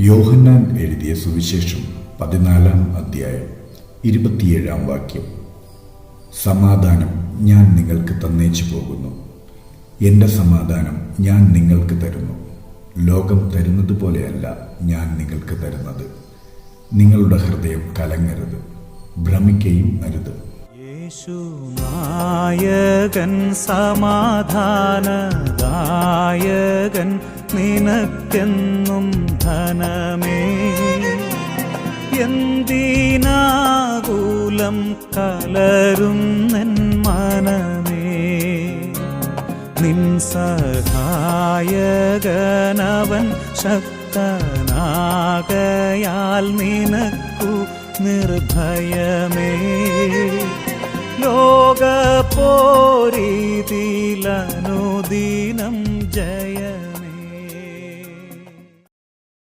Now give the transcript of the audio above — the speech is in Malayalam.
യോഹന്നാൻ എഴുതിയ സുവിശേഷം 14-ാം അധ്യായം 27-ാം വാക്യം. സമാധാനം ഞാൻ നിങ്ങൾക്ക് തന്നേച്ചു പോകുന്നു, എൻ്റെ സമാധാനം ഞാൻ നിങ്ങൾക്ക് തരുന്നു. ലോകം തരുന്നത് പോലെയല്ല ഞാൻ നിങ്ങൾക്ക് തരുന്നത്. നിങ്ങളുടെ ഹൃദയം കലങ്ങരുത്, ഭ്രമിക്കുകയും അരുത്. യേശു നായകൻ, സമാധാനദായകൻ, നിനക്കെന്നും ധനമേ. എന്തിനാകുലം കലരും നിൻ മനമേ, നിൻ സഹായകനവൻ ശക്തനാകയാൽ നിനക്കു നിർഭയമേ. ലോകപോരീതിലനുദിനം ജയ